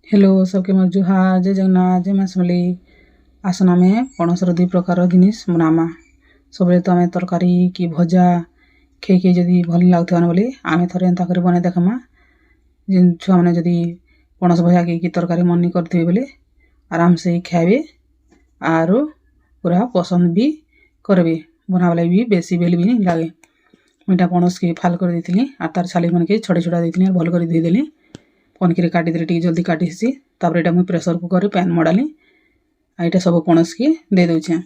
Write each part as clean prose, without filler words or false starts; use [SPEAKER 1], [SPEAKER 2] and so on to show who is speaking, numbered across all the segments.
[SPEAKER 1] Hello सबके मोर जुहार जय जगन्नाथ जय मासमली आसन आमे पणसर दुई प्रकार जिनिस बनामा सबले तो आमे तरकारी कि भजा खेई जदि भल लागुथान बोली आमे थरे एंता करे बने देखमा जिन छुआ माने जदि पणस भजा कि तरकारी मन नहीं करथिबे बोले आराम से खाइबे आरो पूरा पसंद भी करबे बनावले भी बेसी बेल भी नहीं लागे। मुइटा पणस के फाल कर देथिली आ तार छाली मन के छोटे छोटा देथिली और भल कर धोई देली पनकी काटी दे जल्दी काटी तापर एटा मुई प्रेशर कुकर पैन मडाली आ एटा सब पणस के दे दउछे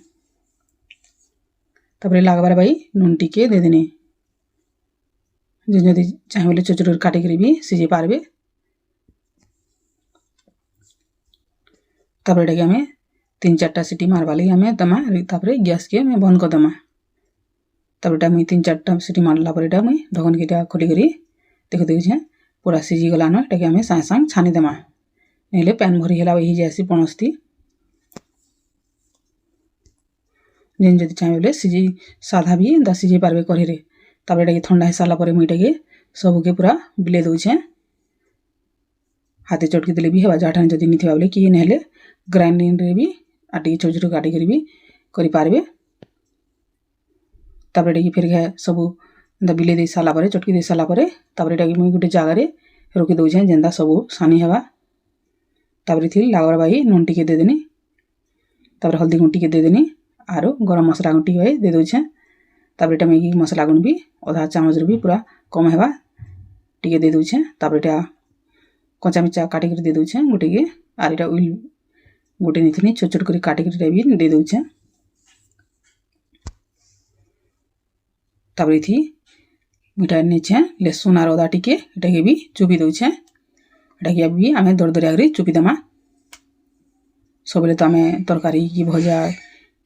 [SPEAKER 1] तापर लागबार भाई नून टिके दे देनी जदि चाहे बोले छोट छोट काटी भी सिझे पारबे। तापर एटा के हमें 3-4टा सीटी मारवाली हमें दमा तापर गैस के मैं बंद कर दमा। तापर एटा मुई 3-4टा सीटी मारला पर एटा मुई ढक्कन के खोली करी देख देउछे पूरा सिझी गलान एटा के हमें सागे सागे छानी देमा नेले पैन भरी हेला ही जासी पणसती जेन जदि चाहे बोले सिझी साधा भी दा सिझी पारबे कढ़ी रे। तापर एटा के ठंडा हे साला परे मुई एटा के सब के पूरा बिले दउछे हाथे चटकी देले भी हेबा जाठान जदि नि थिबा बोले कि नेले ग्राइंडिंग रे भी आटी छोट छोट काटी करी भी करि पारबे। तापर एटा के फिर सब बिले दे साला परे चटकी दे साला परे तापर एटा के मुई गुटे जगह रे रोकी दउछे जेंदा सब सानी हेबा। तापर थी लागर भाई नून टिके दे देनी तापर हल्दी गुण टिके दे देनी आरो गरम मसला गुण टिके भाई दे दउछे। तापर एटा मैगी मसला गुण भी आधा चामच रे भी पूरा कम हेबा टिके दे दउछे। तापर एटा कच्चा मिर्चा काटी कर दे दउछे गुटे के आर एटा उइल गुटे निथनी छोट छोट कर काटी कर भी दे दउछे। तापर थी मिठा नीचे लहसुन और अदा टिके एटा के भी चुपी दउछे एटा के भी आमे दरदरिया करी चुपी देमा। सबले तो आमे तरकारी कि भजा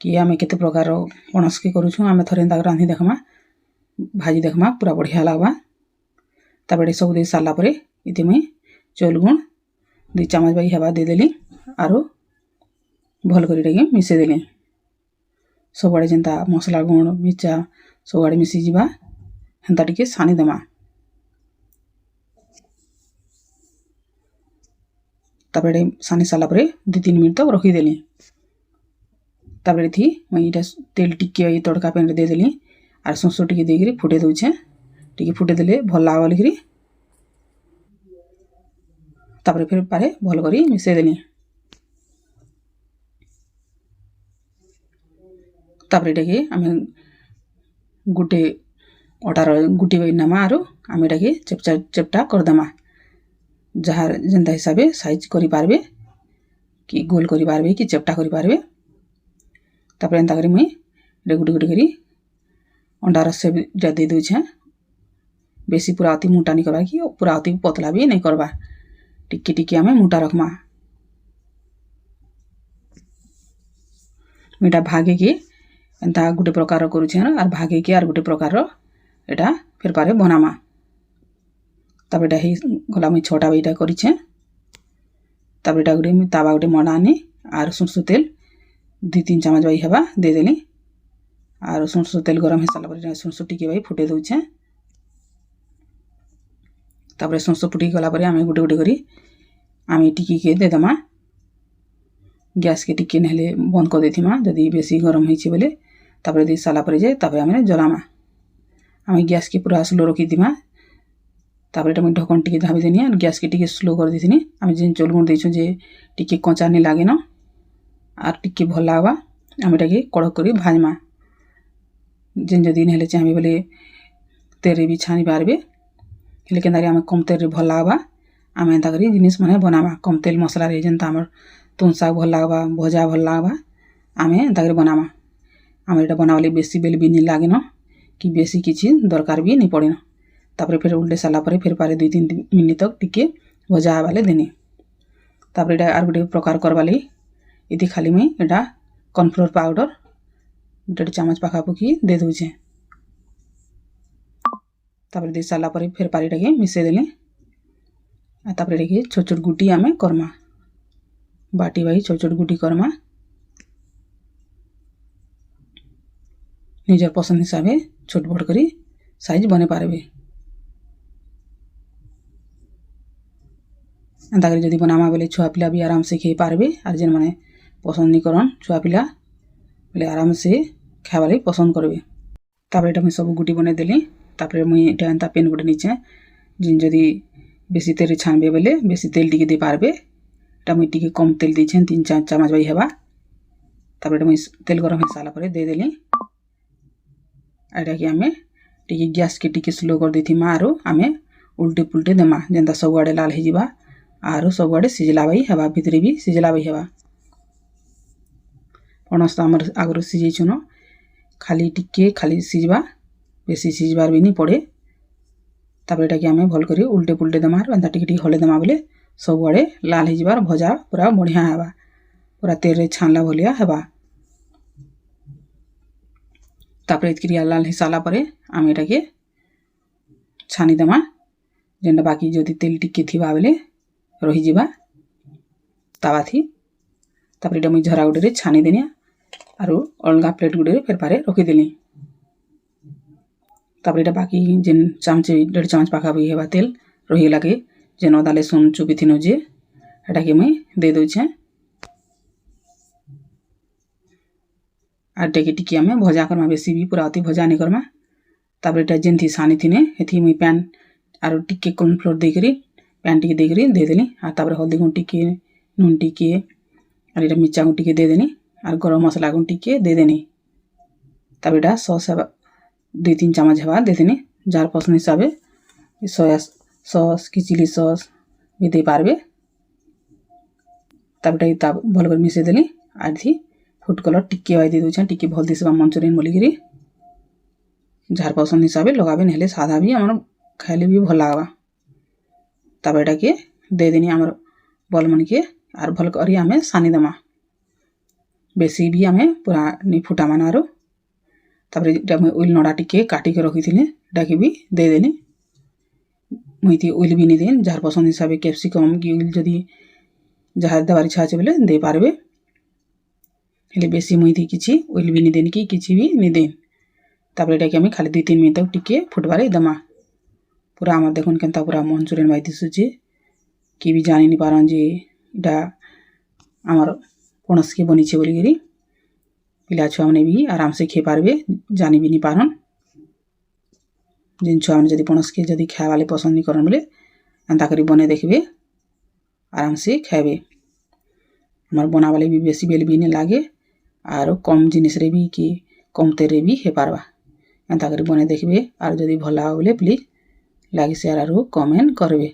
[SPEAKER 1] कि आमे केते प्रकार पणस के करूछु आमे थरे एंता रांधी देखमा भाजी देखमा पूरा बढ़िया लागबा। तापर सब दे साला परे इति मुई चौल गुण 2 चामच बाई हेबा दे देली आरो भल करी एटा के मिसे देली सब आड़े जेंता मसला गुण मिर्चा सब आड़े मिसी जिबा हेंता टिके सानी देमा। तापर सानी साला परे 2-3 मिनट तक रखी देली। तापर थी मैं इटा तेल टिके तड़का पैन दे देली आर सरसों टिके देकरी फुटे दउछे टिके फुटे देले भल लागबा लिकरी। तापर फिर पारे भल करी मिसे देली। तापर एटा के आमे गुटे अटार गुटी बई नामा आरो आमे एटा के चेपटा कर दमा जहार जेंता हिसाबे साइज करि पारबे कि गोल करि पारबे कि चेपटा करि पारबे। तापर एंता करी मुई रे गुटी गुटी करी अंडा रस से जा दे दउछे बेसी पूरा अति मोटा नहीं करबा कि पूरा अति पतला भी नहीं करबा टिक्की टिक्की आमे मोटा रखमा। मीठा भागे के एंता गुटे प्रकार करूछे आर भागे के आर गुटे प्रकार एटा फिर पारे बनामा। तापर एटा ही गला मुई 6टा बेटा करिछे। तापर एटा गुटे तावा गुटे मडानी आर सरसों तेल 2-3 चामच बाई हेबा दे देली आर सरसों तेल गरम हे साला पर सरसों टिके बाई फुटे दउछे। तापर सरसों फुटी गला पर आमे गुटे गुटे करी आमे टिकी के दे दमा गैस के टिके नहले बंद कर देथिमा जदि बेसी गरम होइछे बोले तापर दे साला पर जे तापर आमे जलामा आमे गैस के पूरा स्लो रखी दिमा। तापर एटा मैं ढक्कन टिके धाबी देनी और गैस के टिके स्लो कर देथिनी आमे जेन चौल गुण देछु जे टिके कच्चा नहीं लागे न आर टिके भल लागबा आमे एटा के कड़क करी भाजमा जेन जदि नहले चाहे बोले तेरे भी छानी पारबे हेले केंदारी आमे कम तेल रे भल लागबा आमे एंता करी जिनिस माने बनामा कम तेल मसला रे जेंता हमर तुन साग भल लागबा भजा भल लागबा आमे एंता करी बनामा। आमे एटा बनावले बेसी बेल भी नहीं लागे न कि बेसी किछि दरकार भी नहीं पड़े न। तापर फिर उल्टे साला परे फिर पारे 2-3 मिनिट तक टिके भजा वाले देनी। तापर एटा आर गुटे प्रकार करवाले इति खाली में एटा कॉर्नफ्लोर पाउडर 1.5 चामच पाखापुखी दे दउछे। तापर दे साला परे फिर पारे एटा के मिसे देली आ तापर एटा के छोट छोट गुटी आमे करमा बाटी भाई छोट छोट गुटी करमा निजर पसंद हिसाबे छोट बड़ करी साइज बने पारबे। एंता करी जदि बनामा बेले छुआ पिला भी आराम से खाई पारबे और जेन माने पसंद नहीं करन छुआ पिला बोले आराम से खावा लगी पसंद करबे। तापर एटा मुई सब गुटी बने देली। तापर मुई एटा एंता पेन गुटे नीचे जिन जदि बेसी तेल छानबे बेले बेसी तेल टिके दे पारबे। एटा मुई टिके कम तेल देछे 3-4 चम्मच बाई हेबा। तापर एटा मुई तेल गरम हो साला परे दे देली। एटा कि आमे टिके गैस के टिके स्लो कर देथिमा आरो आमे उल्टे पुल्टे देमा जेंता सब आड़े लाल हे जिबा आरो सब आड़े सिजला बाई हेबा भितरे भी सिजला बाई हेबा। पणस तो आमर आगरो सिझे छुनो खाली टिके खाली सिझबा बेसी सिझबार भी नहीं पड़े। तापर एटा कि आमे भल करी उल्टे पुल्टे देमा एंता टिके टिके हले देमा बोले सब आड़े लाल हे जिबार भजा पूरा बढ़िया हेबा पूरा तेल रे छानला भलिया हेबा। तापर इतकरी लाल हे साला परे आमे एटा के छानी देमा जेंटा बाकी जदि तेल टिके थिबा बेले रही जिबा तावा थी। तापर एटा मुई झरा गुटे रे छानी देनिया आरो अलगा प्लेट गुटे रे फेर पारे रखी देली। तापर एटा बाकी जेन चामचे 1.5 चम्मच पाखा भी हेबा तेल रही लागे जेन अदा लहसुन चुपी थिनो जे एटा के मुई दे दोछे। आटे के टिके आमे भजा करमा बेसी भी पूरा अति भजा नहीं करमा। तापर एटा जेन थी सानी थिने हेथी मुई पैन आरो टिके कॉर्नफ्लोर दे करी पैन टिके दे करी दे देली आ तापर हल्दी गुण टिके नून टिके और एटा मिर्चा गुण टिके दे देनी और गरम मसला गुण टिके दे देनी। तापर एटा सॉस 2-3 चम्मच हेबा दे देनी जार पसंद हिसाबे सोया सॉस की चिली सॉस भी दे पारबे। तापर एटा भल कर मिसे देली आर थी फूड कलर टिके वाई दे दोछन टिके भल दिसबा मंचूरियन बोली करी जार पसंद हिसाबे लगाबे नहले सादा भी हमर खाइले भी भल लागबा। तापर एटा के दे देनी हमर बल मन के आर भल करी आमे सानी देमा बेसी भी आमे पूरा नहीं फुटा मानारो। तापर एटा मुई ऑयल नडा टिके काटी के रखी थिले एटा के भी दे देनी। मुई थी ऑयल भी नहीं देन जार पसंद हिसाबे कैप्सिकम की ऑयल जदि जहार देवार इच्छा আছে बोले दे पारबे हेले बेसी मुई थी किछि ऑयल भी नहीं देन की किछि भी नहीं देन। तापर एटा के आमे खाली 2-3 मिनिट तक टिके फुटबारे देमा पूरा आमर देखुन केनता पूरा मंचूरियन बाई दिसुचे कि भी जानि नहीं पारन जे एटा आमर पणस के बनीचे बोली करी पिला छुआ मैंने भी आराम से खे पारबे जानी भी नहीं पारन। जिन छुआ मैंने जदि पणस के जदि खाए वाले पसंद नहीं करन बोले एंता करी बने देखबे आराम से खाएबे। हमार बना वाले भी बेसी बेल भी नहीं लागे और कम जिनिस रे भी कि कम तेल रे भी हे पारबा एंता करी बने देखबे और जदि भल लागे बोले प्लीज लाइक शेयर और कमेंट करबे।